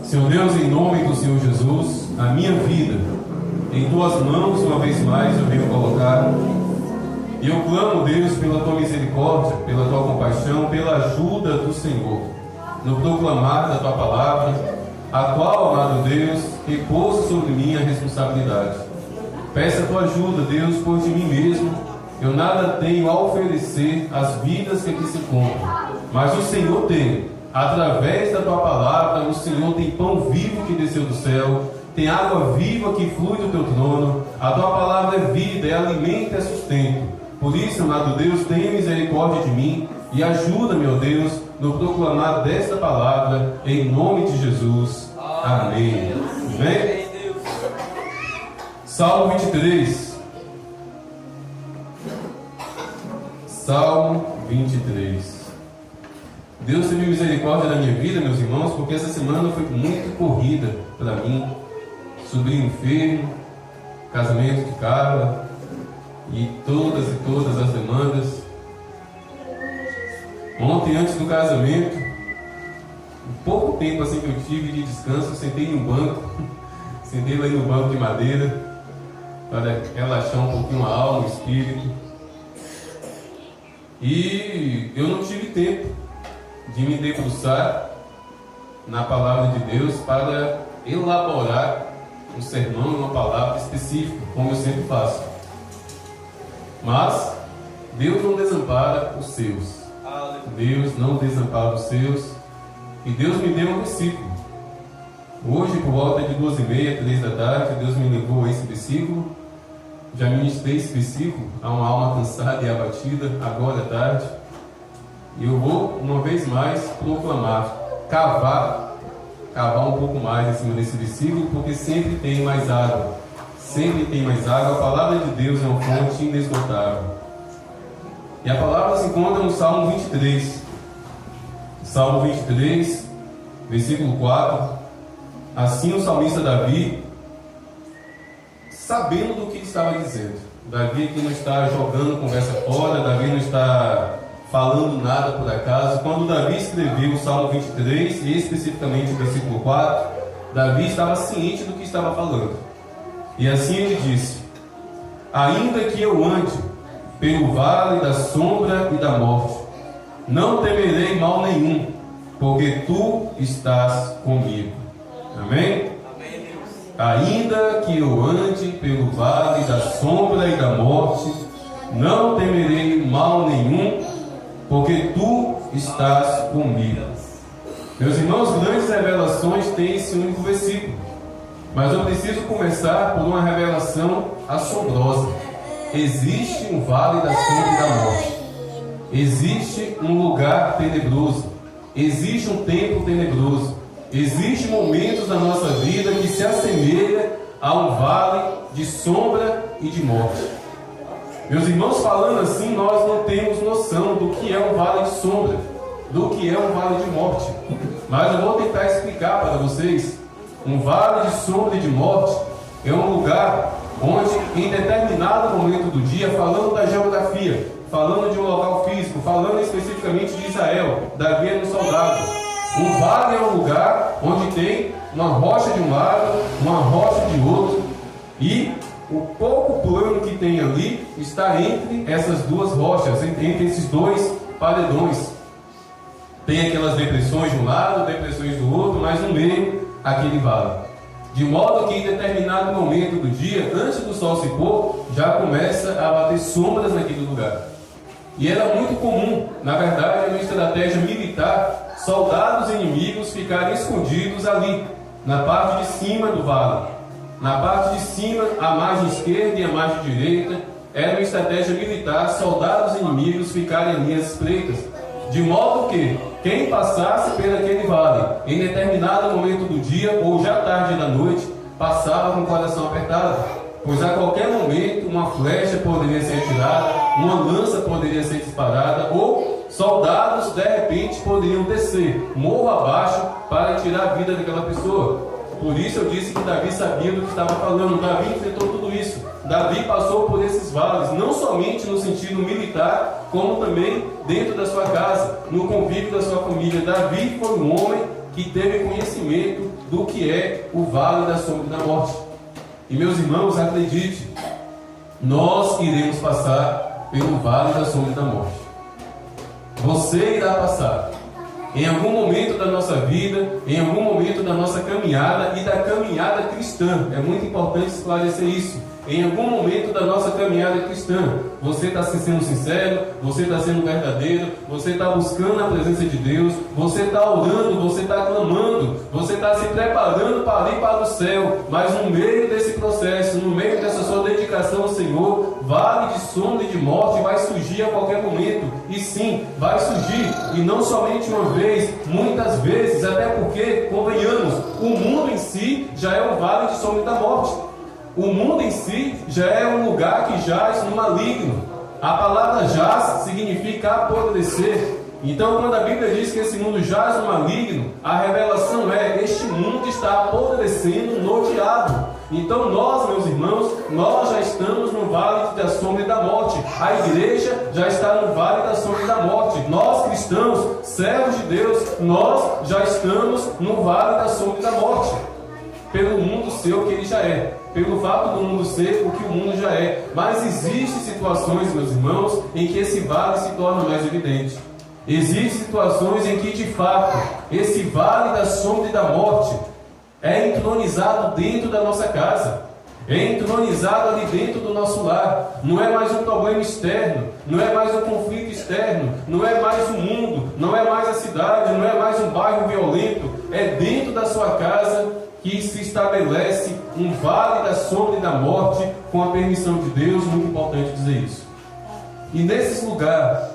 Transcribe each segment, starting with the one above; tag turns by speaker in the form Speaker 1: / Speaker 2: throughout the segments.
Speaker 1: Senhor Deus, em nome do Senhor Jesus, a minha vida em tuas mãos, uma vez mais, eu venho colocar. E eu clamo, Deus, pela tua misericórdia, pela tua compaixão, pela ajuda do Senhor, no proclamar da tua palavra, a qual, amado Deus, repousa sobre mim a responsabilidade. Peço a tua ajuda, Deus, pois de mim mesmo eu nada tenho a oferecer às vidas que aqui se encontram, mas o Senhor tem. Através da tua palavra, o Senhor tem pão vivo que desceu do céu, tem água viva que flui do teu trono. A tua palavra é vida, é alimento, é sustento. Por isso, amado Deus, tenha misericórdia de mim e ajuda-me, ó Deus, no proclamar desta palavra, em nome de Jesus. Amém. Amém? Salmo 23. Salmo 23. Deus teve misericórdia da minha vida, meus irmãos, porque essa semana foi muito corrida para mim. Sobrinho enfermo, casamento de Carla e todas as demandas. Ontem, antes do casamento, um pouco tempo assim que eu tive de descanso, eu sentei no banco, sentei lá no banco de madeira para relaxar um pouquinho a alma, o espírito. E eu não tive tempo de me debruçar na palavra de Deus para elaborar um sermão, uma palavra específica, como eu sempre faço. Mas Deus não desampara os seus. Deus não desampara os seus. E Deus me deu um versículo. Hoje, por volta de 2h30, 3 da tarde, Deus me levou a esse versículo. Já ministrei esse versículo a uma alma cansada e abatida, agora à tarde. E eu vou, uma vez mais, proclamar, cavar um pouco mais em cima desse versículo, porque sempre tem mais água. Sempre tem mais água. A palavra de Deus é uma fonte inesgotável. E a palavra se encontra no Salmo 23. Salmo 23, versículo 4. Assim o salmista Davi, sabendo do que estava dizendo. Davi aqui não está jogando conversa fora, Davi não está falando nada por acaso. Quando Davi escreveu o Salmo 23, e especificamente o versículo 4, Davi estava ciente do que estava falando. E assim ele disse: ainda que eu ande pelo vale da sombra e da morte, não temerei mal nenhum, porque tu estás comigo. Amém? Ainda que eu ande pelo vale da sombra e da morte, não temerei mal nenhum, porque tu estás comigo. Meus irmãos, grandes revelações têm esse único versículo, mas eu preciso começar por uma revelação assombrosa. Existe um vale da sombra e da morte. Existe um lugar tenebroso. Existe um tempo tenebroso. Existem momentos na nossa vida que se assemelha a um vale de sombra e de morte. Meus irmãos, falando assim, nós não temos noção do que é um vale de sombra, do que é um vale de morte. Mas eu vou tentar explicar para vocês. Um vale de sombra e de morte é um lugar onde, em determinado momento do dia, falando da geografia, falando de um local físico, falando especificamente de Israel, Davi era um soldado. Um vale é um lugar onde tem uma rocha de um lado, uma rocha de outro, e o pouco plano que tem ali está entre essas duas rochas, entre esses dois paredões. Tem aquelas depressões de um lado, depressões do outro, mas no meio, aquele vale. De modo que em determinado momento do dia, antes do sol se pôr, já começa a bater sombras naquele lugar. E era muito comum, na verdade, uma estratégia militar, soldados inimigos ficarem escondidos ali, na parte de cima do vale. Na parte de cima, a margem esquerda e a margem direita, era uma estratégia militar, soldados inimigos ficarem ali às espreitas. De modo que quem passasse por aquele vale, em determinado momento do dia, ou já tarde da noite, passava com o coração apertado, pois a qualquer momento uma flecha poderia ser atirada, uma lança poderia ser disparada, ou soldados de repente poderiam descer morro abaixo para tirar a vida daquela pessoa. Por isso eu disse que Davi sabia do que estava falando. Davi enfrentou tudo isso. Davi passou por esses vales, não somente no sentido militar, como também dentro da sua casa, no convívio da sua família. Davi foi um homem que teve conhecimento do que é o vale da sombra da morte. E meus irmãos, acredite, nós iremos passar pelo vale da sombra da morte. Você irá passar. Em algum momento da nossa vida, em algum momento da nossa caminhada e da caminhada cristã. É muito importante esclarecer isso. Em algum momento da nossa caminhada cristã, você está sendo sincero, você está sendo verdadeiro, você está buscando a presença de Deus, você está orando, você está clamando, você está se preparando para ir para o céu. Mas no meio desse processo, no meio dessa sua dedicação ao Senhor, vale de sombra e de morte vai surgir a qualquer momento. E sim, vai surgir, e não somente uma vez, muitas vezes, até porque, convenhamos, o mundo em si já é um vale de sombra e da morte. O mundo em si já é um lugar que jaz no maligno. A palavra jaz significa apodrecer. Então, quando a Bíblia diz que esse mundo jaz no maligno, a revelação é: este mundo está apodrecendo no diabo. Então nós, meus irmãos, nós já estamos no vale da sombra e da morte. A igreja já está no vale da sombra e da morte. Nós, cristãos, servos de Deus, nós já estamos no vale da sombra e da morte. Pelo mundo ser o que ele já é, pelo fato do mundo ser o que o mundo já é. Mas existem situações, meus irmãos, em que esse vale se torna mais evidente. Existem situações em que, de fato, esse vale da sombra e da morte é entronizado dentro da nossa casa, é entronizado ali dentro do nosso lar. Não é mais um problema externo, não é mais um conflito externo, não é mais o mundo, não é mais a cidade, não é mais um bairro violento. É dentro da sua casa que se estabelece um vale da sombra e da morte, com a permissão de Deus. Muito importante dizer isso. E nesses lugares,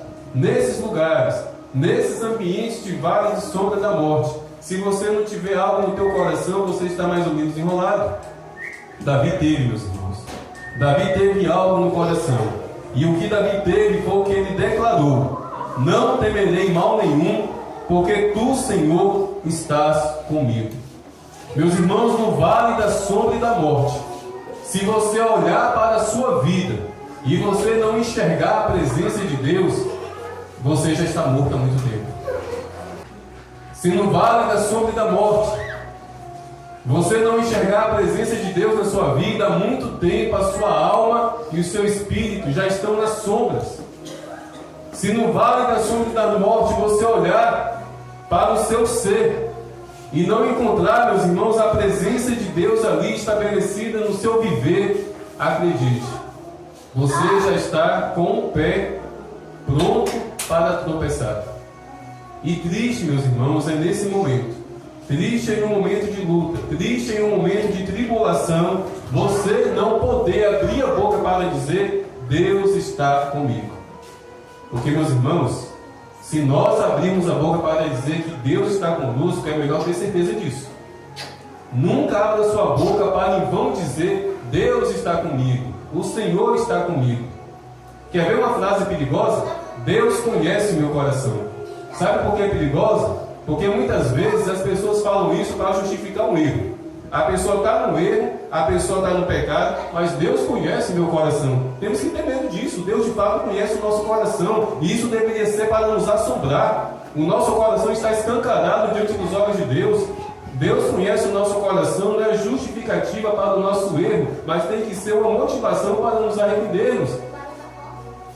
Speaker 1: nesses ambientes de vale de sombra da morte, se você não tiver algo no teu coração, você está mais ou menos enrolado. Davi teve, meus irmãos. Davi teve algo no coração. E o que Davi teve foi o que ele declarou: não temerei mal nenhum, porque tu, Senhor, estás comigo. Meus irmãos, no vale da sombra e da morte, se você olhar para a sua vida e você não enxergar a presença de Deus, você já está morto há muito tempo. Se no vale da sombra e da morte você não enxergar a presença de Deus na sua vida, há muito tempo a sua alma e o seu espírito já estão nas sombras. Se no vale da sombra e da morte você olhar para o seu ser e não encontrar, meus irmãos, a presença de Deus ali estabelecida no seu viver, acredite, você já está com o pé pronto para tropeçar. E triste, meus irmãos, é nesse momento, triste em um momento de luta, triste em um momento de tribulação, você não poder abrir a boca para dizer: Deus está comigo. Porque, meus irmãos, se nós abrirmos a boca para dizer que Deus está conosco, é melhor ter certeza disso. Nunca abra sua boca para em vão dizer: Deus está comigo, o Senhor está comigo. Quer ver uma frase perigosa? Deus conhece o meu coração. Sabe por que é perigosa? Porque muitas vezes as pessoas falam isso para justificar um erro. A pessoa está no erro, a pessoa está no pecado, mas Deus conhece meu coração. Temos que ter medo disso. Deus de fato conhece o nosso coração, e isso deveria ser para nos assombrar. O nosso coração está escancarado diante dos olhos de Deus. Deus conhece o nosso coração, não é justificativa para o nosso erro, mas tem que ser uma motivação para nos arrependermos.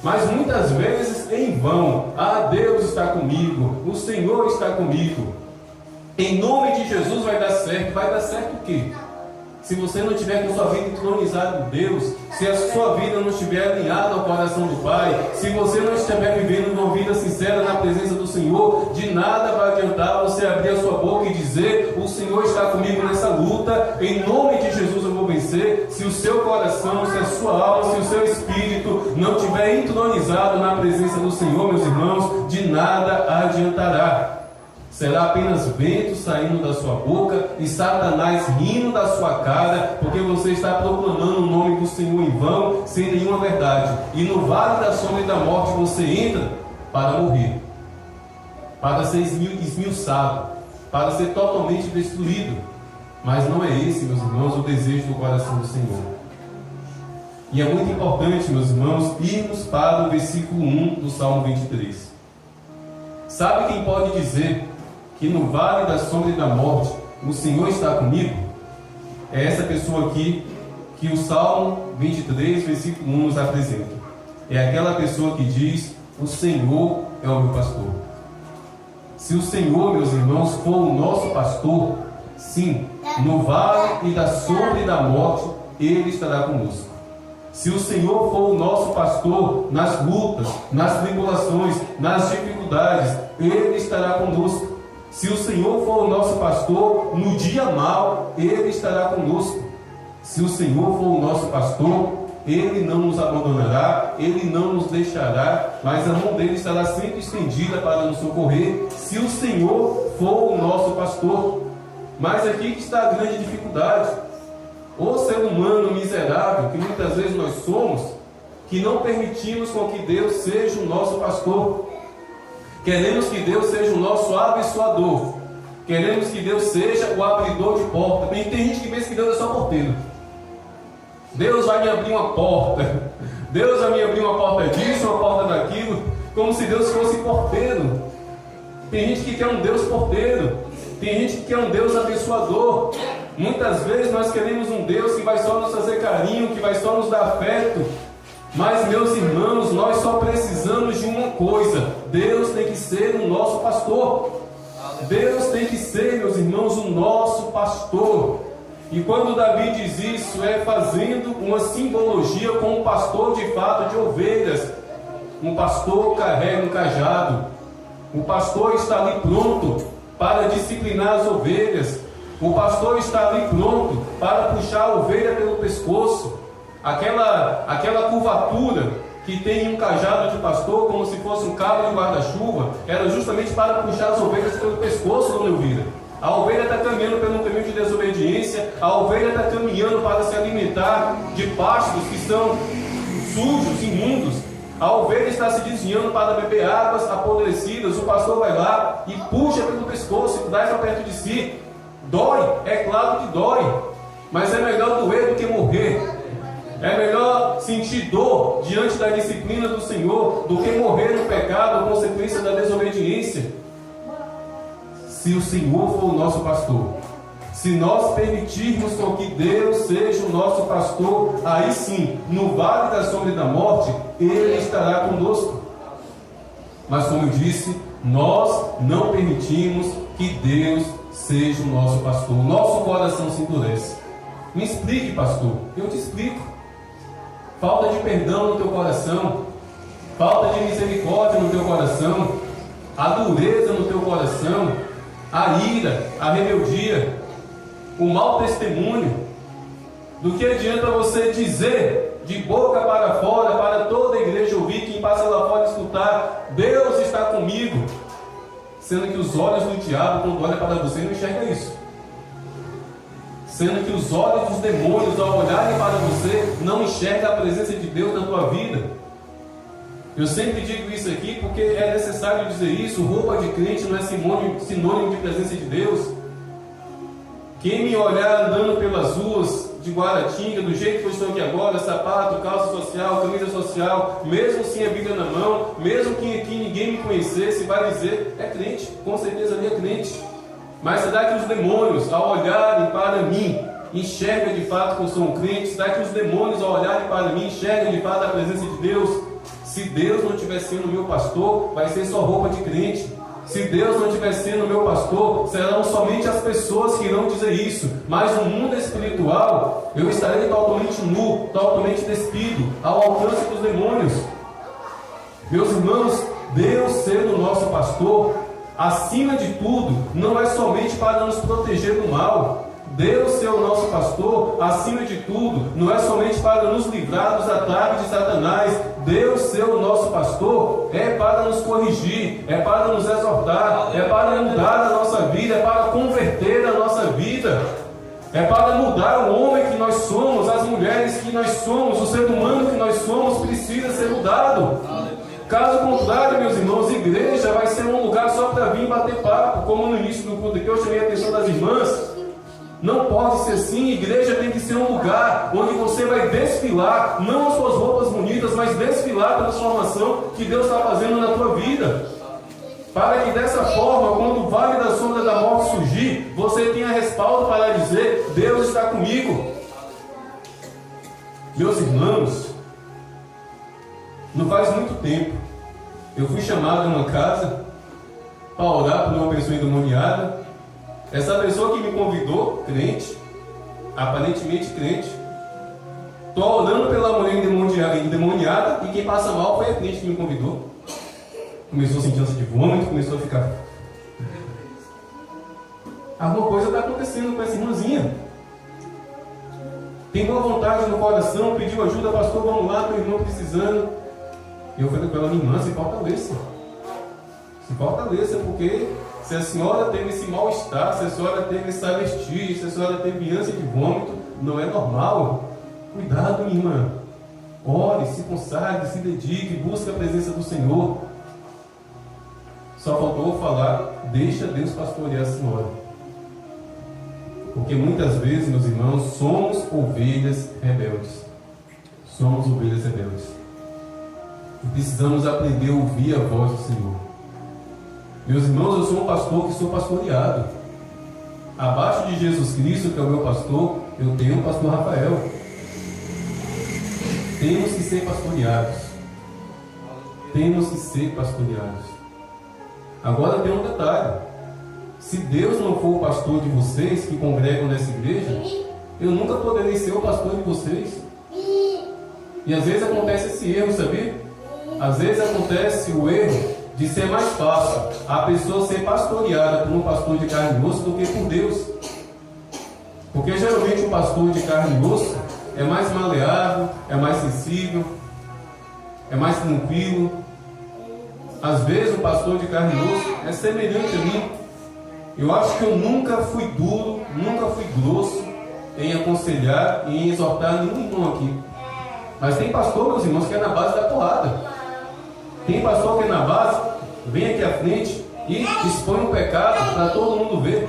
Speaker 1: Mas muitas vezes em vão: Deus está comigo, o Senhor está comigo. Em nome de Jesus vai dar certo. Vai dar certo o quê? Se você não tiver com sua vida entronizada em Deus, se a sua vida não estiver alinhada ao coração do Pai, se você não estiver vivendo uma vida sincera na presença do Senhor, de nada vai adiantar você abrir a sua boca e dizer: o Senhor está comigo nessa luta, em nome de Jesus eu vou vencer. Se o seu coração, se a sua alma, se o seu espírito não estiver entronizado na presença do Senhor, meus irmãos, de nada adiantará. Será apenas vento saindo da sua boca e Satanás rindo da sua cara, porque você está proclamando o nome do Senhor em vão, sem nenhuma verdade. E no vale da sombra e da morte você entra para morrer, para ser esmiuçado, para ser totalmente destruído. Mas não é esse, meus irmãos, o desejo do coração do Senhor. E é muito importante, meus irmãos, irmos para o versículo 1 do Salmo 23. Sabe quem pode dizer que no vale da sombra e da morte o Senhor está comigo, é essa pessoa aqui que o Salmo 23, versículo 1 nos apresenta. É aquela pessoa que diz: o Senhor é o meu pastor. Se o Senhor, meus irmãos, for o nosso pastor, sim, no vale e da sombra e da morte, Ele estará conosco. Se o Senhor for o nosso pastor nas lutas, nas tribulações, nas dificuldades, Ele estará conosco. Se o Senhor for o nosso pastor no dia mau, Ele estará conosco. Se o Senhor for o nosso pastor, Ele não nos abandonará, Ele não nos deixará, mas a mão dele estará sempre estendida para nos socorrer, se o Senhor for o nosso pastor. Mas aqui que está a grande dificuldade. O ser humano miserável que muitas vezes nós somos, que não permitimos com que Deus seja o nosso pastor. Queremos que Deus seja o nosso abençoador. Queremos que Deus seja o abridor de porta. Tem gente que pensa que Deus é só porteiro. Deus vai me abrir uma porta. Deus vai me abrir uma porta disso, uma porta daquilo, como se Deus fosse porteiro. Tem gente que quer um Deus porteiro. Tem gente que quer um Deus abençoador. Muitas vezes nós queremos um Deus que vai só nos fazer carinho, que vai só nos dar afeto. Mas, meus irmãos, nós só precisamos de uma coisa: Deus tem que ser o nosso pastor. Deus tem que ser, meus irmãos, o nosso pastor. E quando Davi diz isso, é fazendo uma simbologia com um pastor de fato de ovelhas. Um pastor carrega um cajado. O pastor está ali pronto para disciplinar as ovelhas. O pastor está ali pronto para puxar a ovelha pelo pescoço. Aquela curvatura que tem um cajado de pastor, como se fosse um cabo de guarda-chuva, era justamente para puxar as ovelhas pelo pescoço, dona Elvira. A ovelha está caminhando pelo caminho de desobediência, a ovelha está caminhando para se alimentar de pastos que são sujos, imundos. A ovelha está se desviando para beber águas apodrecidas. O pastor vai lá e puxa pelo pescoço e traz para perto de si. Dói, é claro que dói, mas é melhor doer do que morrer. É melhor sentir dor diante da disciplina do Senhor do que morrer no pecado, consequência da desobediência. Se o Senhor for o nosso pastor, se nós permitirmos com que Deus seja o nosso pastor, aí sim, no vale da sombra e da morte, Ele estará conosco. Mas como eu disse, nós não permitimos que Deus seja o nosso pastor. Nosso coração se endurece. Me explique, pastor. Eu te explico. Falta de perdão no teu coração, falta de misericórdia no teu coração, a dureza no teu coração, a ira, a rebeldia, o mau testemunho. Do que adianta você dizer de boca para fora, para toda a igreja ouvir, quem passa lá fora escutar: Deus está comigo, sendo que os olhos do diabo, quando olha para você, não enxerga isso. Sendo que os olhos dos demônios, ao olharem para você, não enxergam a presença de Deus na tua vida. Eu sempre digo isso aqui porque é necessário dizer isso. Roupa de crente não é sinônimo de presença de Deus. Quem me olhar andando pelas ruas de Guaratinga, do jeito que eu estou aqui agora, sapato, calça social, camisa social, mesmo sem a Bíblia na mão, mesmo que aqui ninguém me conhecesse, vai dizer: é crente, com certeza ali é crente. Mas será que os demônios, ao olharem para mim, enxergam de fato que eu sou um crente? Será que os demônios, ao olharem para mim, enxergam de fato a presença de Deus? Se Deus não estiver sendo meu pastor, vai ser só roupa de crente. Se Deus não estiver sendo meu pastor, serão somente as pessoas que irão dizer isso. Mas no mundo espiritual, eu estarei totalmente nu, totalmente despido, ao alcance dos demônios. Meus irmãos, Deus sendo o nosso pastor, acima de tudo, não é somente para nos proteger do mal. Deus ser o nosso pastor, acima de tudo, não é somente para nos livrar dos ataques de Satanás. Deus ser o nosso pastor é para nos corrigir, é para nos exortar, é para mudar a nossa vida, é para converter a nossa vida, é para mudar o homem que nós somos, as mulheres que nós somos, o ser humano que nós somos precisa ser mudado. Caso contrário, meus irmãos, igreja vai ser um lugar só para vir bater papo, como no início do culto que eu chamei a atenção das irmãs. Não pode ser assim. Igreja tem que ser um lugar onde você vai desfilar, não as suas roupas bonitas, mas desfilar a transformação que Deus está fazendo na tua vida. para que dessa forma, quando o vale da sombra da morte surgir, você tenha respaldo para dizer: Deus está comigo. Meus irmãos, não faz muito tempo, eu fui chamado em uma casa para orar por uma pessoa endemoniada. Essa pessoa que me convidou, crente, aparentemente crente, estou orando pela mulher endemoniada, e quem passa mal foi a crente que me convidou. Começou a sentir ânsia de vômito, começou a ficar... Alguma coisa está acontecendo com essa irmãzinha. Tem boa vontade no coração, pediu ajuda: pastor, vamos lá, meu irmão precisando. E eu falei com ela: minha irmã, se fortaleça. Se fortaleça, porque se a senhora teve esse mal-estar, se a senhora teve essa vestígio, se a senhora teve ânsia de vômito, não é normal. Cuidado, minha irmã. Ore, se consagre, se dedique, busque a presença do Senhor. Só faltou falar: deixa Deus pastorear a senhora. Porque muitas vezes, meus irmãos, somos ovelhas rebeldes. Somos ovelhas rebeldes. E precisamos aprender a ouvir a voz do Senhor. Meus irmãos, eu sou um pastor que sou pastoreado. Abaixo de Jesus Cristo, que é o meu pastor, eu tenho o pastor Rafael. Temos que ser pastoreados. Temos que ser pastoreados. Agora tem um detalhe: se Deus não for o pastor de vocês que congregam nessa igreja, eu nunca poderei ser o pastor de vocês. E às vezes acontece esse erro, sabia? Às vezes acontece o erro de ser mais fácil a pessoa ser pastoreada por um pastor de carne e osso do que por Deus. Porque geralmente o pastor de carne e osso é mais maleável, é mais sensível, é mais tranquilo. Às vezes o pastor de carne e osso é semelhante a mim. Eu acho que eu nunca fui duro, nunca fui grosso em aconselhar e em exortar nenhum irmão aqui. Mas tem pastor, meus irmãos, que é na base da porrada. Tem pastor que é na base, vem aqui à frente e expõe um pecado para todo mundo ver.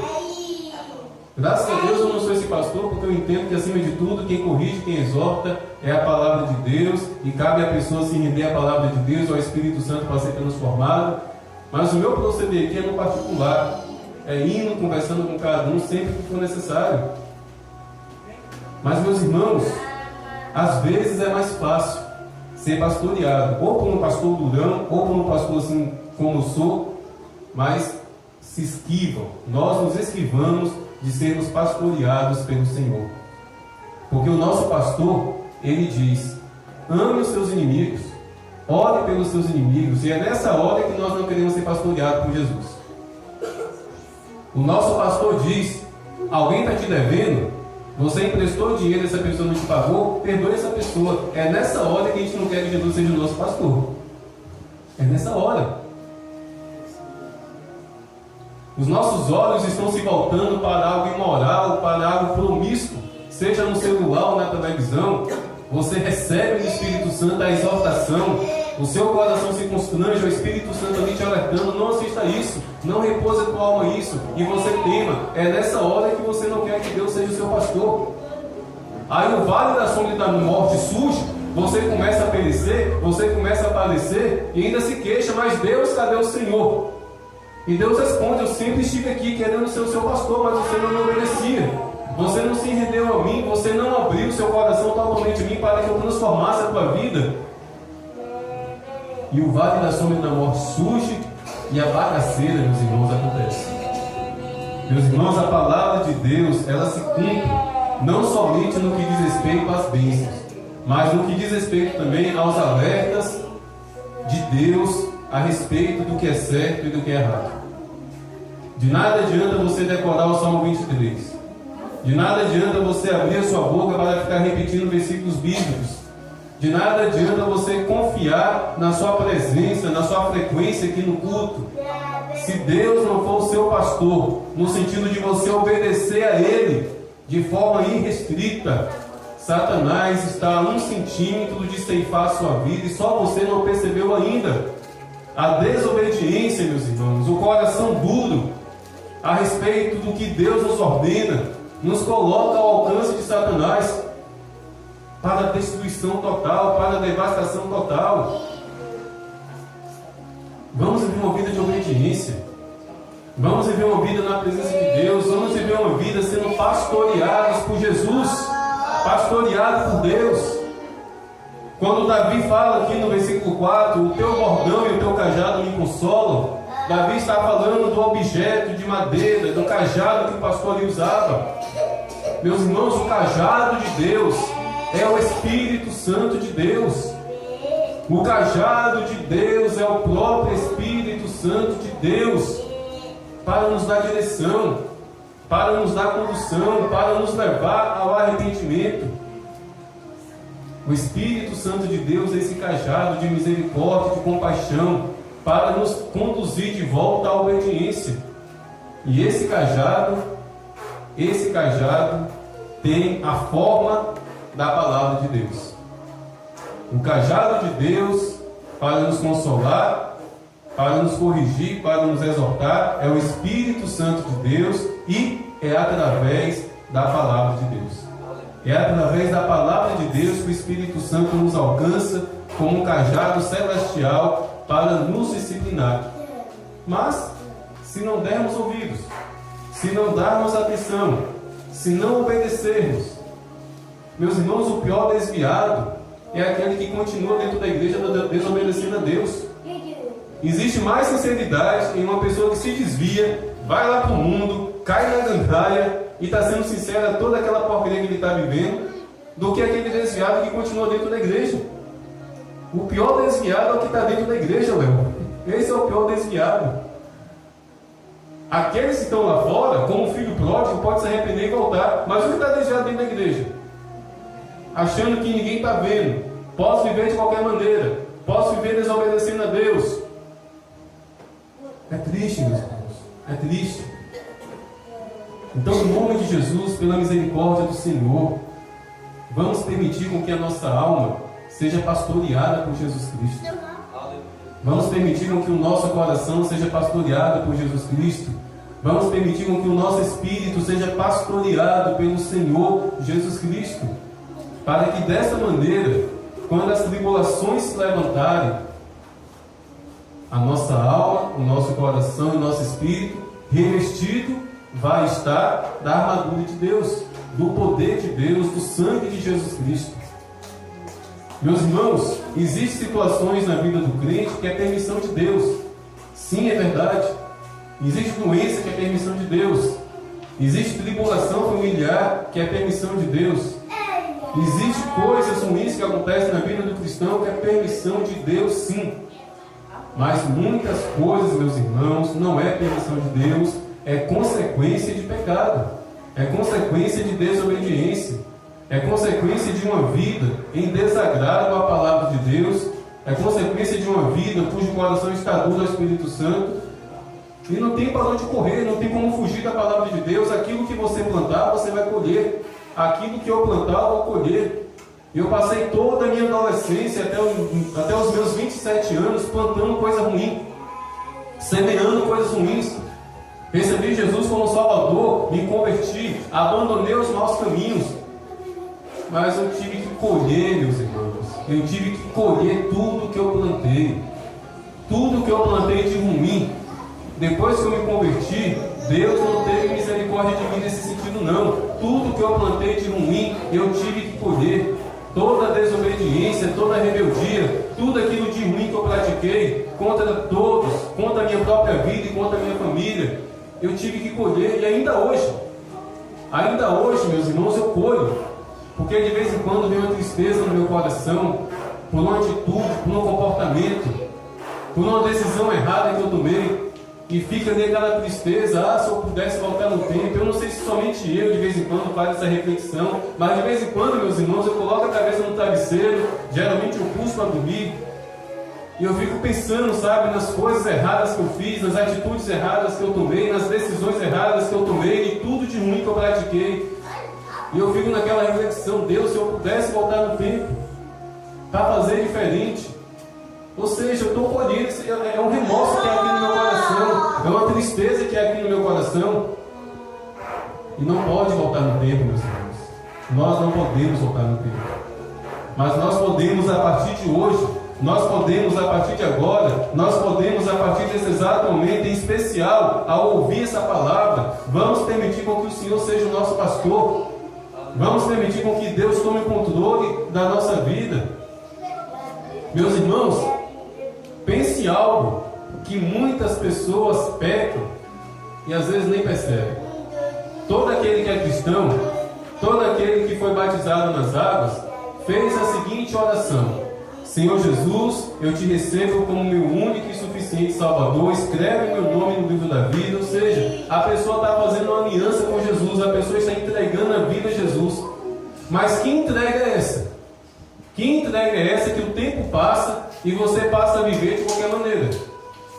Speaker 1: Graças a Deus eu não sou esse pastor, porque eu entendo que acima de tudo quem corrige, quem exorta é a palavra de Deus, e cabe à pessoa se render à palavra de Deus, ao Espírito Santo, para ser transformado. Mas o meu proceder aqui é no particular, é indo, conversando com cada um sempre que for necessário. Mas, meus irmãos, às vezes é mais fácil ser pastoreado, ou por um pastor durão, ou por um pastor assim como eu sou, mas se esquivam. Nós nos esquivamos de sermos pastoreados pelo Senhor. Porque o nosso pastor, ele diz: ame os seus inimigos, ore pelos seus inimigos. E é nessa hora que nós não queremos ser pastoreados por Jesus. O nosso pastor diz: alguém está te devendo, você emprestou dinheiro, essa pessoa não te pagou, perdoe essa pessoa. É nessa hora que a gente não quer que Jesus seja o nosso pastor. É nessa hora. Os nossos olhos estão se voltando para algo imoral, para algo promíscuo, seja no celular ou na televisão. Você recebe do Espírito Santo a exortação, o seu coração se constrange, o Espírito Santo ali te alertando: não assista isso, não repouse a tua alma isso, e você tema. É nessa hora que você não quer que Deus seja o seu pastor. Aí o vale da sombra da morte surge, você começa a perecer, você começa a padecer, e ainda se queixa: mas Deus, cadê o Senhor? E Deus responde: eu sempre estive aqui querendo ser o seu pastor, mas você não me obedecia. Você não se rendeu a mim, você não abriu seu coração totalmente a mim para que eu transformasse a tua vida. E o vale da sombra da morte surge, e a bagaceira, meus irmãos, acontece. Meus irmãos, a palavra de Deus, ela se cumpre não somente no que diz respeito às bênçãos, mas no que diz respeito também aos alertas de Deus a respeito do que é certo e do que é errado. De nada adianta você decorar o Salmo 23. De nada adianta você abrir a sua boca para ficar repetindo versículos bíblicos. De nada adianta você confiar na sua presença, na sua frequência aqui no culto. Se Deus não for o seu pastor, no sentido de você obedecer a Ele de forma irrestrita, Satanás está a 1 centímetro de ceifar a sua vida, e só você não percebeu ainda. A desobediência, meus irmãos, o coração duro a respeito do que Deus nos ordena, nos coloca ao alcance de Satanás para a destruição total, para a devastação total. Vamos viver uma vida de obediência. Vamos viver uma vida na presença de Deus. Vamos viver uma vida sendo pastoreados por Jesus, pastoreados por Deus. Quando Davi fala aqui no versículo 4, o teu bordão e o teu cajado me consolam, Davi está falando do objeto de madeira, do cajado que o pastor ali usava. Meus irmãos, o cajado de Deus é o Espírito Santo de Deus. O cajado de Deus é o próprio Espírito Santo de Deus, para nos dar direção, para nos dar condução, para nos levar ao arrependimento. O Espírito Santo de Deus é esse cajado de misericórdia, de compaixão, para nos conduzir de volta à obediência. E esse cajado tem a forma da palavra de Deus. O cajado de Deus para nos consolar, para nos corrigir, para nos exortar, é o Espírito Santo de Deus e é através da palavra de Deus. É através da palavra de Deus que o Espírito Santo nos alcança como um cajado celestial para nos disciplinar. Mas, se não dermos ouvidos, se não darmos atenção, se não obedecermos, meus irmãos, o pior desviado é aquele que continua dentro da igreja desobedecendo a Deus. Existe mais sinceridade em uma pessoa que se desvia, vai lá para o mundo, cai na gandaia e está sendo sincero a toda aquela porcaria que ele está vivendo, do que aquele desviado que continua dentro da igreja. O pior desviado é o que está dentro da igreja, Léo. Esse é o pior desviado. Aqueles que estão lá fora, como o filho pródigo, pode se arrepender e voltar. Mas o que está desviado dentro da igreja? Achando que ninguém está vendo. Posso viver de qualquer maneira. Posso viver desobedecendo a Deus. É triste, meus irmãos. É triste. Então, em nome de Jesus, pela misericórdia do Senhor, vamos permitir com que a nossa alma seja pastoreada por Jesus Cristo. Vamos permitir com que o nosso coração seja pastoreado por Jesus Cristo. Vamos permitir com que o nosso espírito seja pastoreado pelo Senhor Jesus Cristo. Para que dessa maneira, quando as tribulações se levantarem, a nossa alma, o nosso coração e o nosso espírito revestido vai estar da armadura de Deus, do poder de Deus, do sangue de Jesus Cristo. Meus irmãos, existem situações na vida do crente que é permissão de Deus. Sim, é verdade. Existe doença que é permissão de Deus. Existe tribulação familiar que é permissão de Deus. Existem coisas ruins que acontecem na vida do cristão que é permissão de Deus, sim. Mas muitas coisas, meus irmãos, não é permissão de Deus, é consequência de pecado, é consequência de desobediência, é consequência de uma vida em desagrado à palavra de Deus, é consequência de uma vida cujo coração está duro ao Espírito Santo, e não tem para onde correr, não tem como fugir da palavra de Deus. Aquilo que você plantar, você vai colher. Aquilo que eu plantar, eu vou colher. Eu passei toda a minha adolescência, até os meus 27 anos, plantando coisa ruim, semeando coisas ruins. Recebi Jesus como Salvador, me converti, abandonei os maus caminhos. Mas eu tive que colher, meus irmãos. Eu tive que colher tudo que eu plantei. Tudo que eu plantei de ruim. Depois que eu me converti, Deus não teve misericórdia de mim nesse sentido, não. Tudo que eu plantei de ruim, eu tive que colher. Toda a desobediência, toda a rebeldia, tudo aquilo de ruim que eu pratiquei contra todos, contra a minha própria vida e contra a minha família, eu tive que colher. E ainda hoje, meus irmãos, eu colho. Porque de vez em quando vem uma tristeza no meu coração, por uma atitude, por um comportamento, por uma decisão errada que eu tomei. E fica naquela tristeza, se eu pudesse voltar no tempo. Eu não sei se somente eu de vez em quando faço essa reflexão, mas de vez em quando, meus irmãos, eu coloco a cabeça no travesseiro, geralmente eu puxo para dormir, e eu fico pensando, sabe, nas coisas erradas que eu fiz, nas atitudes erradas que eu tomei, nas decisões erradas que eu tomei, e tudo de ruim que eu pratiquei. E eu fico naquela reflexão, Deus, se eu pudesse voltar no tempo para fazer diferente. Ou seja, eu estou colhendo, é um remorso que é aqui no meu coração, é uma tristeza que é aqui no meu coração. E não pode voltar no tempo, meus irmãos. Nós não podemos voltar no tempo. Mas nós podemos, a partir de hoje, nós podemos, a partir de agora, nós podemos, a partir desse exato momento, em especial, ao ouvir essa palavra, vamos permitir com que o Senhor seja o nosso pastor. Vamos permitir com que Deus tome o controle da nossa vida. Meus irmãos, pense em algo que muitas pessoas pecam e às vezes nem percebem. Todo aquele que é cristão, todo aquele que foi batizado nas águas, fez a seguinte oração: Senhor Jesus, eu te recebo como meu único e suficiente Salvador, escreve meu nome no livro da vida. Ou seja, a pessoa está fazendo uma aliança com Jesus, a pessoa está entregando a vida a Jesus. Mas que entrega é essa? Que entrega é essa que o tempo passa e você passa a viver de qualquer maneira?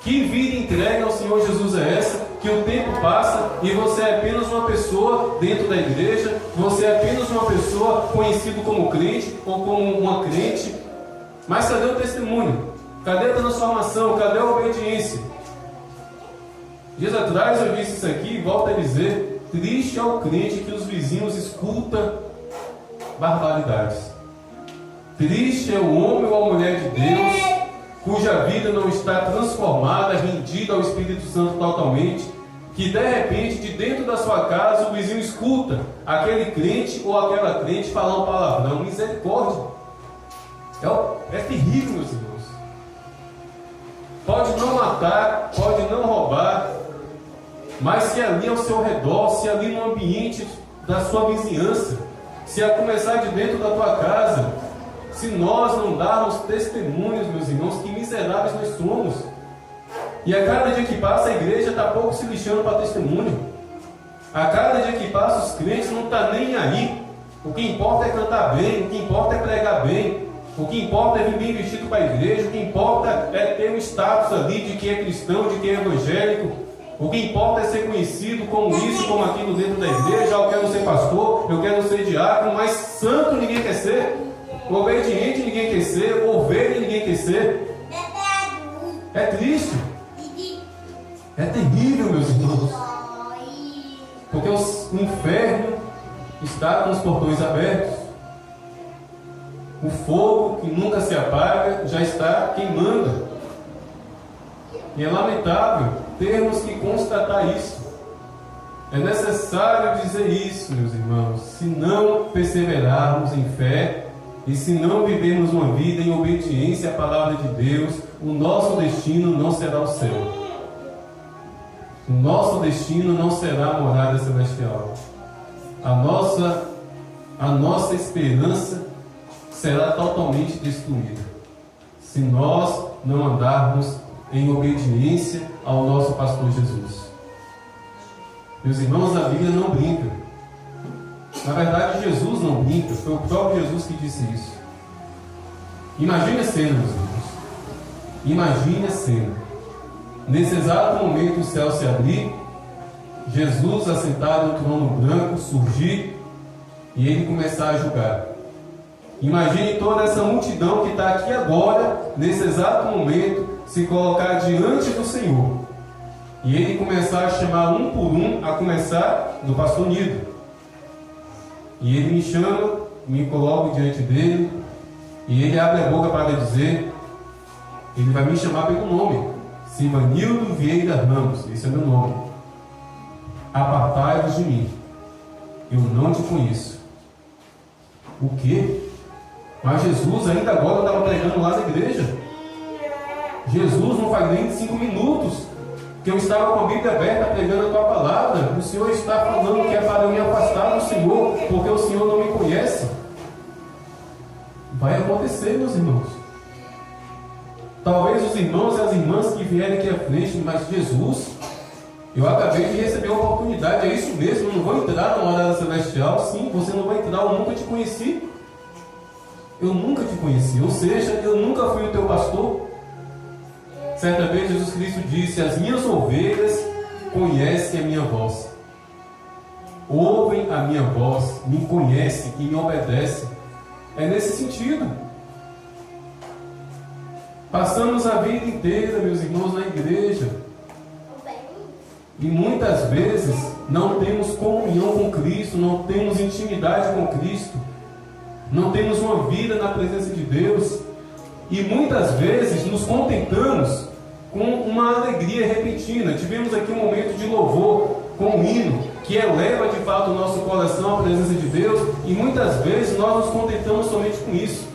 Speaker 1: Que vida entrega ao Senhor Jesus é essa? Que o tempo passa e você é apenas uma pessoa dentro da igreja, você é apenas uma pessoa conhecida como crente ou como uma crente. Mas cadê o testemunho? Cadê a transformação? Cadê a obediência? Dias atrás eu disse isso aqui e volto a dizer: triste é o crente que os vizinhos escutam barbaridades. Triste é o homem ou a mulher de Deus cuja vida não está transformada, rendida ao Espírito Santo totalmente, que de repente, de dentro da sua casa, o vizinho escuta aquele crente ou aquela crente falar um palavrão. Misericórdia! É terrível, meus irmãos. Pode não matar, pode não roubar, mas se ali ao seu redor, se ali no ambiente da sua vizinhança, se a começar de dentro da tua casa, se nós não darmos testemunhos, meus irmãos, que miseráveis nós somos. E a cada dia que passa, a igreja está pouco se lixando para testemunho. A cada dia que passa, os crentes não estão nem aí. O que importa é cantar bem, o que importa é pregar bem, o que importa é vir bem vestido para a igreja, o que importa é ter um status ali de quem é cristão, de quem é evangélico. O que importa é ser conhecido como isso, como aquilo dentro da igreja. Eu quero ser pastor, eu quero ser diácono, mas santo ninguém quer ser. Obediente ninguém quer ser, ovelha ninguém quer ser. É triste. É terrível, meus irmãos. Porque o inferno está com os portões abertos. O fogo que nunca se apaga já está queimando. E é lamentável termos que constatar isso. É necessário dizer isso, meus irmãos. Se não perseverarmos em fé, e se não vivermos uma vida em obediência à palavra de Deus, o nosso destino não será o céu. O nosso destino não será a morada celestial. A nossa esperança será totalmente destruída se nós não andarmos em obediência ao nosso pastor Jesus. Meus irmãos, a Bíblia não brinca. Na verdade, Jesus não brinca, foi o próprio Jesus que disse isso. Imagine a cena, meus irmãos. Imagine a cena. Nesse exato momento, o céu se abrir, Jesus, assentado no trono branco, surgir e ele começar a julgar. Imagine toda essa multidão que está aqui agora, nesse exato momento, se colocar diante do Senhor. E ele começar a chamar um por um, a começar do pastor Nido. E ele me chama, me coloco diante dele, e ele abre a boca para dizer, ele vai me chamar pelo nome, Sivanildo Vieira Ramos, esse é meu nome. Apartai-vos de mim, eu não te conheço. O quê? Mas Jesus, ainda agora eu estava pregando lá na igreja. Jesus, não faz nem 5 minutos que eu estava com a Bíblia aberta pregando a tua palavra. O Senhor está falando que é para eu me afastar do Senhor, porque o Senhor não me conhece. Vai acontecer, meus irmãos. Talvez os irmãos e as irmãs que vierem aqui à frente, mas Jesus, eu acabei de receber a oportunidade, é isso mesmo, eu não vou entrar na morada celestial. Sim, você não vai entrar, eu nunca te conheci. Eu nunca te conheci, ou seja, eu nunca fui o teu pastor. Certa vez Jesus Cristo disse, as minhas ovelhas conhecem a minha voz. Ouvem a minha voz, me conhecem e me obedecem. É nesse sentido. Passamos a vida inteira, meus irmãos, na igreja. E muitas vezes não temos comunhão com Cristo, não temos intimidade com Cristo, não temos uma vida na presença de Deus. E muitas vezes nos contentamos com uma alegria repentina. Tivemos aqui um momento de louvor com um hino que eleva de fato o nosso coração à presença de Deus, e muitas vezes nós nos contentamos somente com isso.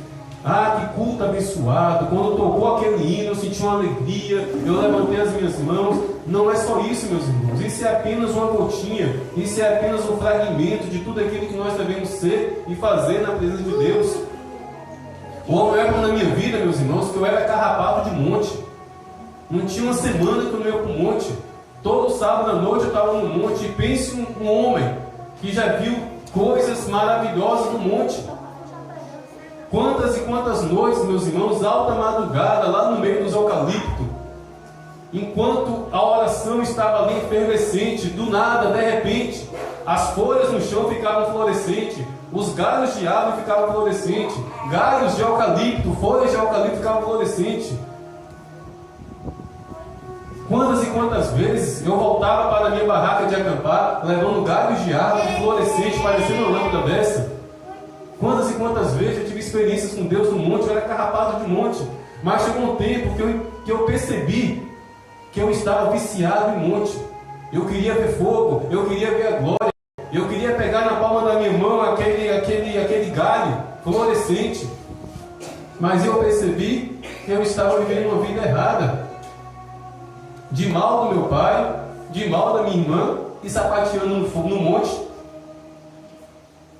Speaker 1: Ah, que culto abençoado! Quando tocou aquele hino, eu senti uma alegria, eu levantei as minhas mãos. Não é só isso, meus irmãos. Isso é apenas uma gotinha, isso é apenas um fragmento de tudo aquilo que nós devemos ser e fazer na presença de Deus. Houve uma época na minha vida, meus irmãos, que eu era carrapato de monte. Não tinha uma semana que eu não ia para o monte. Todo sábado à noite eu estava no monte. E pense um homem que já viu coisas maravilhosas no monte. Quantas e quantas noites, meus irmãos, alta madrugada, lá no meio dos eucaliptos, enquanto a oração estava ali efervescente, do nada, de repente, as folhas no chão ficavam florescentes, os galhos de árvore ficavam florescentes, galhos de eucalipto, folhas de eucalipto ficavam florescentes. Quantas e quantas vezes eu voltava para a minha barraca de acampar, levando galhos de árvore florescentes, parecendo uma lâmpada dessa. Quantas e quantas vezes eu tive experiências com Deus no monte, eu era carrapato de monte. Mas chegou um tempo que eu percebi que eu estava viciado em monte. Eu queria ver fogo, eu queria ver a glória, eu queria pegar na palma da minha mão aquele galho florescente. Mas eu percebi que eu estava vivendo uma vida errada. De mal do meu pai, de mal da minha irmã, e sapateando no monte.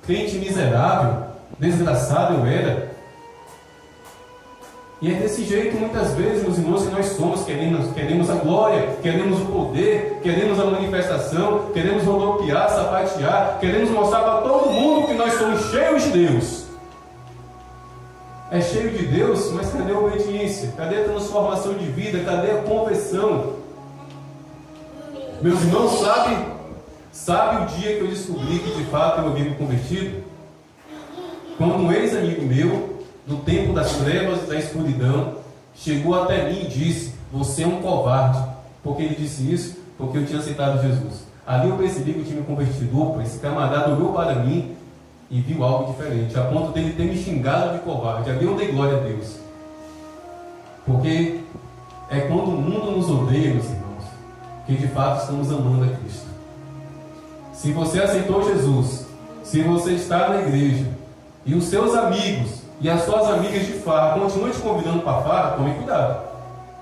Speaker 1: Crente miserável, desgraçado eu era. E é desse jeito muitas vezes, meus irmãos, que nós somos. Queremos a glória, queremos o poder, queremos a manifestação, queremos rodopiar, sapatear, queremos mostrar para todo mundo que nós somos cheios de Deus. É cheio de Deus, mas cadê a obediência? Cadê a transformação de vida? Cadê a conversão? Meus irmãos, sabe o dia que eu descobri que de fato eu havia me convertido? Quando um ex-amigo meu, do tempo das trevas e da escuridão, chegou até mim e disse: você é um covarde. Por que ele disse isso? Porque eu tinha aceitado Jesus. Ali eu percebi que eu tinha me convertido. Opa, esse camarada olhou para mim e viu algo diferente, a ponto dele ter me xingado de covarde. Ali eu dei glória a Deus. Porque é quando o mundo nos odeia, meus irmãos, que de fato estamos amando a Cristo. Se você aceitou Jesus, se você está na igreja, e os seus amigos e as suas amigas de farra continuam te convidando para farra, tome cuidado.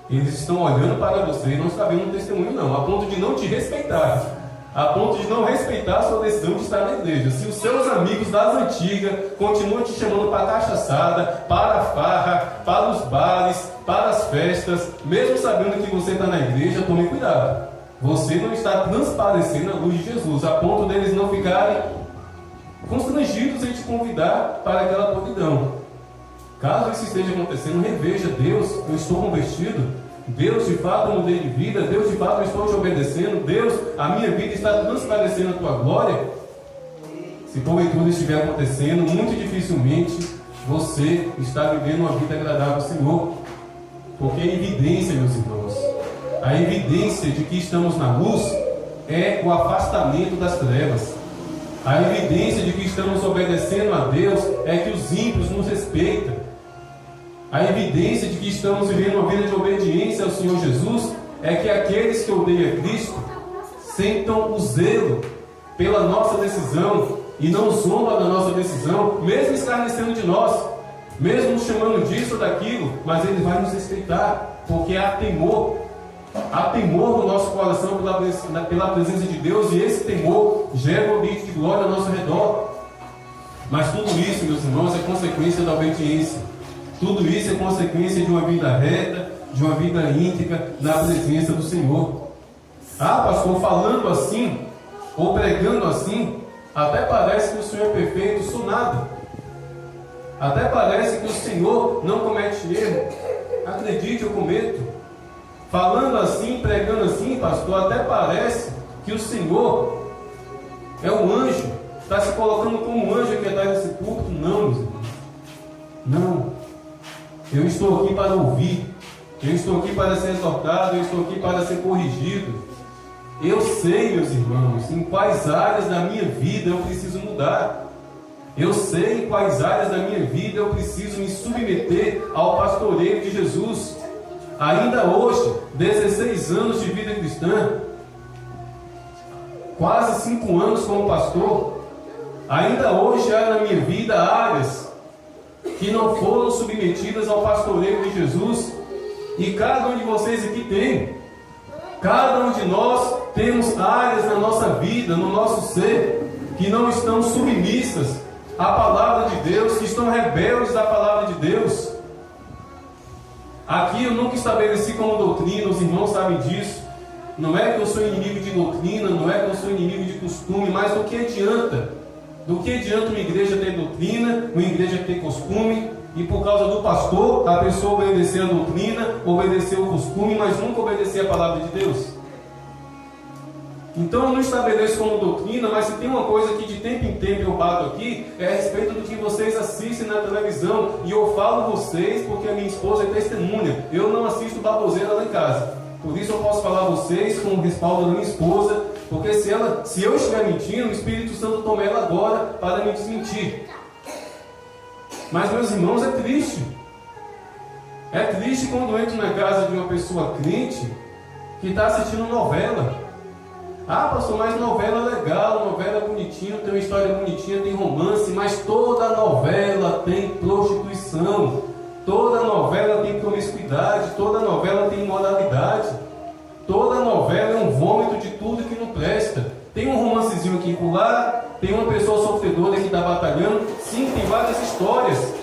Speaker 1: Eles estão olhando para você e não está vendo um testemunho não, a ponto de não te respeitar, a ponto de não respeitar a sua decisão de estar na igreja. Se os seus amigos das antigas continuam te chamando para a cachaçada, para a farra, para os bares, para as festas, mesmo sabendo que você está na igreja, tome cuidado. Você não está transparecendo a luz de Jesus, a ponto deles não ficarem constrangidos em te convidar para aquela podridão. Caso isso esteja acontecendo, reveja: Deus, eu estou convertido. Deus, de fato, eu mudei de vida. Deus, de fato, eu estou te obedecendo. Deus, a minha vida está transparecendo a tua glória. Se porventura estiver acontecendo, muito dificilmente você está vivendo uma vida agradável ao Senhor. Porque a evidência, meus irmãos, a evidência de que estamos na luz é o afastamento das trevas. A evidência de que estamos obedecendo a Deus é que os ímpios nos respeitam. A evidência de que estamos vivendo uma vida de obediência ao Senhor Jesus é que aqueles que odeiam a Cristo sentam o zelo pela nossa decisão e não zombam da nossa decisão, mesmo escarnecendo de nós, mesmo nos chamando disso ou daquilo, mas Ele vai nos respeitar, porque há temor no nosso coração pela presença de Deus, e esse temor gera um ambiente de glória ao nosso redor. Mas tudo isso, meus irmãos, é consequência da obediência. Tudo isso é consequência de uma vida reta, de uma vida íntegra na presença do Senhor. Ah, pastor, falando assim ou pregando assim, até parece que o Senhor é perfeito. Sou nada. Até parece que o Senhor não comete erro. Acredite, eu cometo. Falando assim, pregando assim, pastor, até parece que o Senhor é um anjo, está se colocando como um anjo aqui atrás desse púlpito. Não, meus irmãos. Não. Eu estou aqui para ouvir. Eu estou aqui para ser exortado. Eu estou aqui para ser corrigido. Eu sei, meus irmãos, em quais áreas da minha vida eu preciso mudar. Eu sei em quais áreas da minha vida eu preciso me submeter ao pastoreio de Jesus. Ainda hoje, 16 anos de vida cristã, quase 5 anos como pastor, ainda hoje há na minha vida áreas que não foram submetidas ao pastoreio de Jesus. E cada um de vocês aqui tem. Cada um de nós temos áreas na nossa vida, no nosso ser, que não estão submissas à palavra de Deus, que estão rebeldes à palavra de Deus. Aqui eu nunca estabeleci como doutrina, os irmãos sabem disso. Não é que eu sou inimigo de doutrina, não é que eu sou inimigo de costume, mas do que adianta? Do que adianta uma igreja ter doutrina, uma igreja ter costume, e por causa do pastor, a pessoa obedecer a doutrina, obedecer o costume, mas nunca obedecer a palavra de Deus? Então eu não estabeleço como doutrina, mas se tem uma coisa que de tempo em tempo eu bato aqui, é a respeito do que vocês assistem na televisão. E eu falo vocês porque a minha esposa é testemunha. Eu não assisto baboseira lá em casa. Por isso eu posso falar a vocês com o respaldo da minha esposa, porque se eu estiver mentindo, o Espírito Santo toma ela agora para me desmentir. Mas, meus irmãos, é triste. É triste quando eu entro na casa de uma pessoa crente que está assistindo novela. Ah, pastor, mas novela é legal, novela é bonitinho, tem uma história bonitinha, tem romance, mas toda novela tem prostituição, toda novela tem promiscuidade, toda novela tem imoralidade, toda novela é um vômito de tudo que não presta. Tem um romancezinho aqui por lá, tem uma pessoa sofredora que está batalhando, sim, tem várias histórias,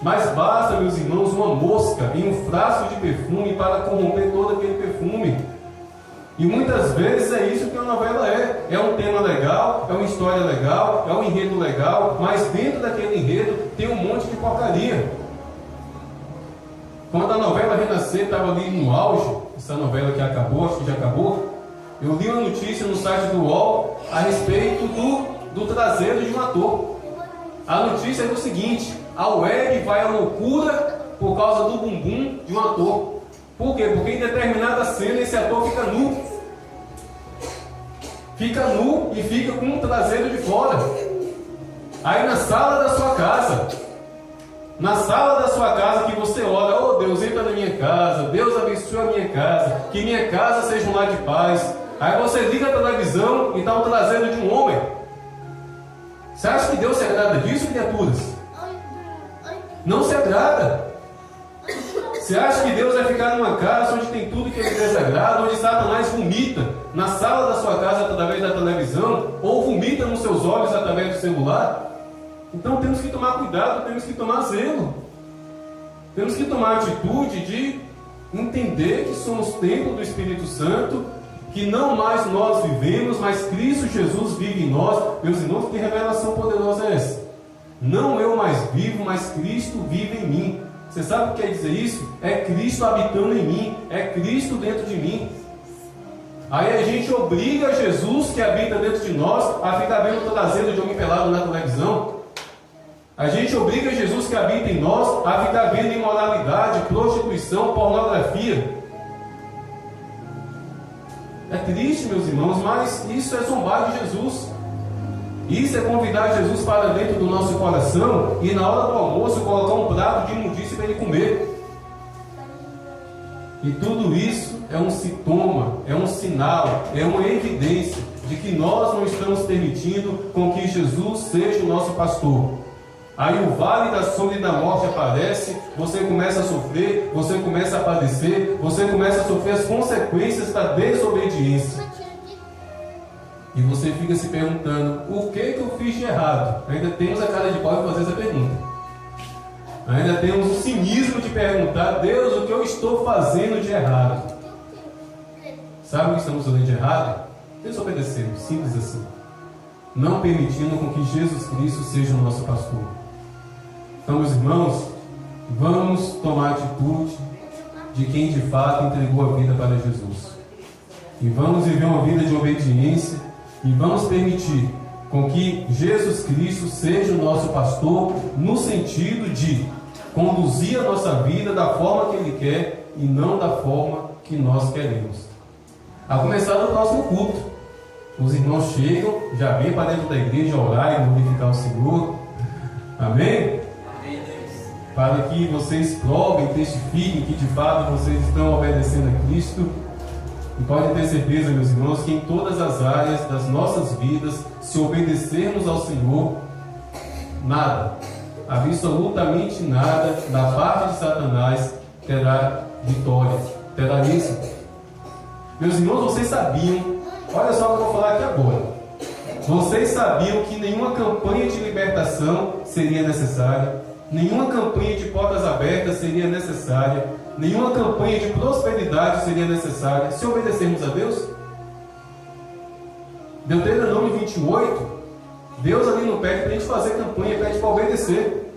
Speaker 1: mas basta, meus irmãos, uma mosca em um frasco de perfume para corromper todo aquele perfume. E muitas vezes é isso que a novela é. É um tema legal, é uma história legal, é um enredo legal, mas dentro daquele enredo tem um monte de porcaria. Quando a novela Renascer estava ali no auge, essa novela que acabou, acho que já acabou, eu li uma notícia no site do UOL a respeito do traseiro de um ator. A notícia é do seguinte: a web vai à loucura por causa do bumbum de um ator. Por quê? Porque em determinada cena esse ator fica nu. Fica nu e fica com um traseiro de fora. Aí na sala da sua casa, que você ora, oh Deus, entra na minha casa, Deus abençoe a minha casa, que minha casa seja um lar de paz. Aí você liga a televisão e está o traseiro de um homem. Você acha que Deus se agrada disso, criaturas? Não se agrada. Você acha que Deus vai ficar numa casa onde tem tudo que ele desagrada, onde Satanás vomita na sala da sua casa através da televisão, ou vomita nos seus olhos através do celular? Então temos que tomar cuidado, temos que tomar zelo. Temos que tomar a atitude de entender que somos templo do Espírito Santo, que não mais nós vivemos, mas Cristo Jesus vive em nós. Meus irmãos, que revelação poderosa é essa? Não eu mais vivo, mas Cristo vive em mim. Você sabe o que quer dizer isso? É Cristo habitando em mim, é Cristo dentro de mim. Aí a gente obriga Jesus, que habita dentro de nós, a ficar vendo o traseiro de homem pelado na televisão. A gente obriga Jesus, que habita em nós, a ficar vendo imoralidade, prostituição, pornografia. É triste, meus irmãos, mas isso é zombar de Jesus. Isso é convidar Jesus para dentro do nosso coração e na hora do almoço colocar um prato de imundície para ele comer. E tudo isso é um sintoma, é um sinal, é uma evidência de que nós não estamos permitindo com que Jesus seja o nosso pastor. Aí o vale da sombra e da morte aparece, você começa a sofrer, você começa a padecer, você começa a sofrer as consequências da desobediência. E você fica se perguntando, o que eu fiz de errado? Ainda temos a cara de pau de fazer essa pergunta. Ainda temos o cinismo de perguntar, Deus, o que eu estou fazendo de errado? Sabe o que estamos fazendo de errado? Desobedecendo, simples assim. Não permitindo com que Jesus Cristo seja o nosso pastor. Então, meus irmãos, vamos tomar a atitude de quem de fato entregou a vida para Jesus. E vamos viver uma vida de obediência. E vamos permitir com que Jesus Cristo seja o nosso pastor, no sentido de conduzir a nossa vida da forma que Ele quer e não da forma que nós queremos. A começar do próximo culto. Os irmãos chegam, já vêm para dentro da igreja orar e glorificar o Senhor. Amém? Para que vocês provem, testifiquem que de fato vocês estão obedecendo a Cristo. E podem ter certeza, meus irmãos, que em todas as áreas das nossas vidas, se obedecermos ao Senhor, nada, absolutamente nada, da parte de Satanás terá vitória, terá êxito. Meus irmãos, vocês sabiam, olha só o que eu vou falar aqui agora. Vocês sabiam que nenhuma campanha de libertação seria necessária, nenhuma campanha de portas abertas seria necessária, nenhuma campanha de prosperidade seria necessária se obedecermos a Deus? Deuteronômio 28, Deus ali não pede para a gente fazer campanha, pede para obedecer.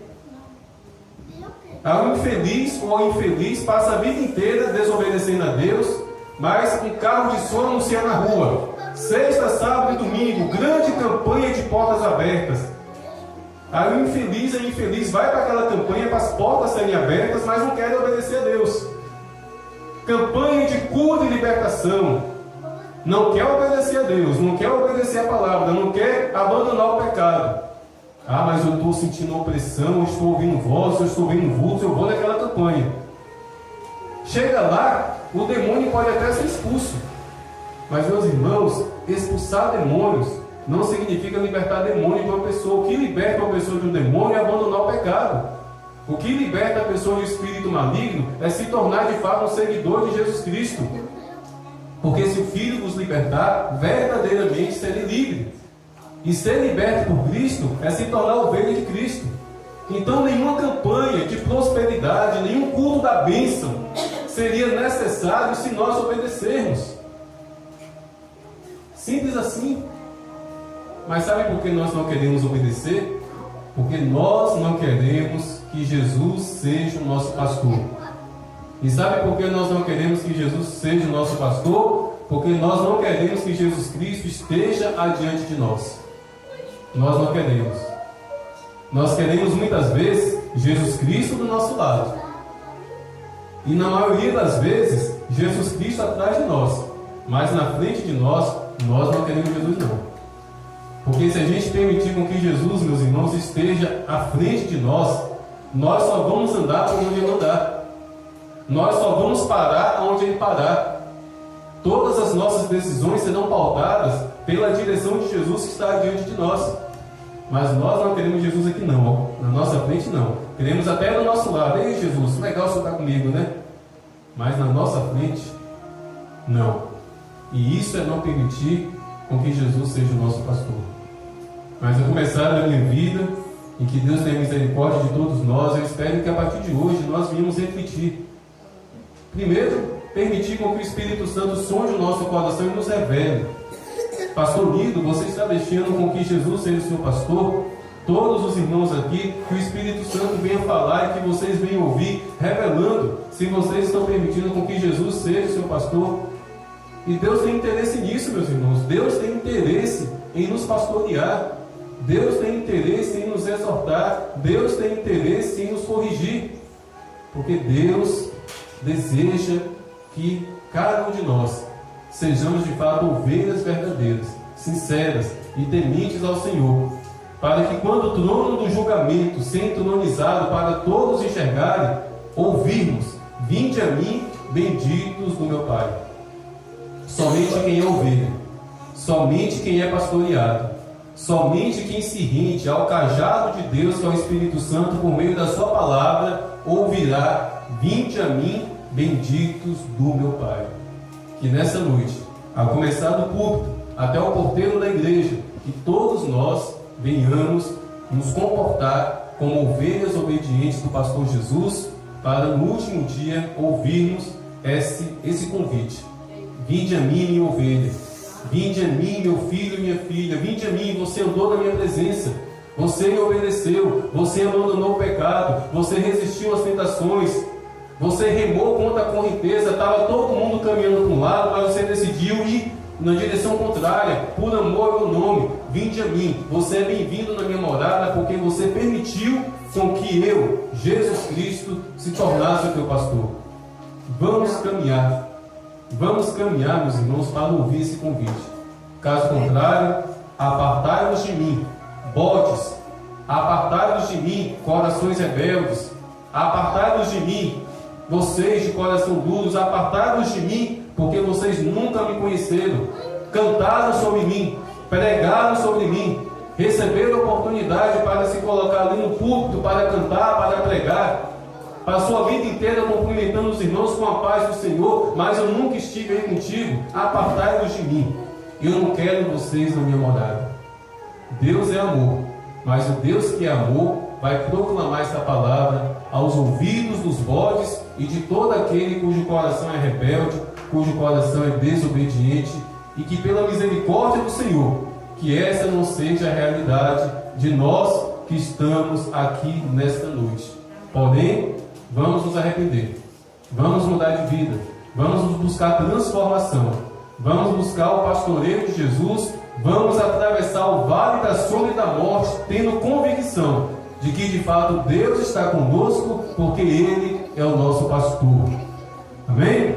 Speaker 1: O infeliz ou a infeliz passa a vida inteira desobedecendo a Deus, mas um carro de som anuncia na rua: sexta, sábado e domingo, grande campanha de portas abertas. Aí o infeliz, a infeliz vai para aquela campanha para as portas serem abertas, mas não quer obedecer a Deus. Campanha de cura e libertação. Não quer obedecer a Deus, não quer obedecer a palavra, não quer abandonar o pecado. Mas eu estou sentindo opressão, eu estou ouvindo voz, eu estou ouvindo vultos, eu vou naquela campanha. Chega lá, o demônio pode até ser expulso. Mas, meus irmãos, expulsar demônios não significa libertar demônio de uma pessoa. O que liberta uma pessoa de um demônio é abandonar o pecado. O que liberta a pessoa de um espírito maligno é se tornar de fato um seguidor de Jesus Cristo. Porque se o Filho vos libertar, verdadeiramente serei livre. E ser liberto por Cristo é se tornar ovelha de Cristo. Então nenhuma campanha de prosperidade, nenhum culto da bênção seria necessário se nós obedecermos. Simples assim. Mas sabe por que nós não queremos obedecer? Porque nós não queremos que Jesus seja o nosso pastor. E sabe por que nós não queremos que Jesus seja o nosso pastor? Porque nós não queremos que Jesus Cristo esteja adiante de nós. Nós não queremos. Nós queremos muitas vezes Jesus Cristo do nosso lado. E na maioria das vezes, Jesus Cristo atrás de nós. Mas na frente de nós, nós não queremos Jesus não. Porque se a gente permitir com que Jesus, meus irmãos, esteja à frente de nós, nós só vamos andar por onde Ele andar. Nós só vamos parar onde Ele parar. Todas as nossas decisões serão pautadas pela direção de Jesus que está diante de nós. Mas nós não queremos Jesus aqui não, na nossa frente não. Queremos até do nosso lado. Ei Jesus, legal você estar comigo, né? Mas na nossa frente, não. E isso é não permitir com que Jesus seja o nosso pastor. Mas a começar da minha vida, em que Deus tenha misericórdia de todos nós, eu espero que a partir de hoje nós venhamos refletir. Primeiro, permitir com que o Espírito Santo sonde o nosso coração e nos revele. Pastor Lido, você está deixando com que Jesus seja o seu pastor? Todos os irmãos aqui, que o Espírito Santo venha falar e que vocês venham ouvir, revelando se vocês estão permitindo com que Jesus seja o seu pastor. E Deus tem interesse nisso, meus irmãos. Deus tem interesse em nos pastorear. Deus tem interesse em nos exortar. Deus tem interesse em nos corrigir. Porque Deus deseja que cada um de nós sejamos de fato ovelhas verdadeiras, sinceras e tementes ao Senhor, para que quando o trono do julgamento seja entronizado para todos enxergarem, ouvirmos: vinde a mim, benditos do meu Pai. Somente quem é ovelha, somente quem é pastoreado, somente quem se rende ao cajado de Deus, que é o Espírito Santo, por meio da sua palavra, ouvirá: vinde a mim, benditos do meu Pai. Que nessa noite, a começar do púlpito até o porteiro da igreja, que todos nós venhamos nos comportar como ovelhas obedientes do pastor Jesus, para no último dia ouvirmos esse convite: vinde a mim, minha ovelha, vinde a mim, meu filho e minha filha, vinde a mim, você andou na minha presença, você me obedeceu, você abandonou o pecado, você resistiu às tentações, você remou contra a correnteza, estava todo mundo caminhando para um lado, mas você decidiu ir na direção contrária, por amor ao meu nome. Vinde a mim, você é bem-vindo na minha morada, porque você permitiu com que eu, Jesus Cristo, se tornasse o teu pastor. Vamos caminhar, meus irmãos, para ouvir esse convite. Caso contrário, apartai-vos de mim, bodes, Apartai-vos de mim, corações rebeldes. Apartai-vos de mim, vocês de coração duros. Apartai-vos de mim, porque vocês nunca me conheceram. Cantaram sobre mim, pregaram sobre mim, receberam oportunidade para se colocar ali no púlpito, para cantar, para pregar. Passou a vida inteira cumprimentando os irmãos com a paz do Senhor, mas eu nunca estive aí contigo. Apartai-vos de mim. Eu não quero vocês na minha morada. Deus é amor, mas o Deus que é amor vai proclamar essa palavra aos ouvidos dos bodes e de todo aquele cujo coração é rebelde, cujo coração é desobediente, e que pela misericórdia do Senhor, que essa não seja a realidade de nós que estamos aqui nesta noite. Porém, vamos nos arrepender, vamos mudar de vida, vamos buscar transformação, vamos buscar o pastoreio de Jesus, vamos atravessar o vale da sombra e da morte, tendo convicção de que de fato Deus está conosco, porque Ele é o nosso pastor. Amém?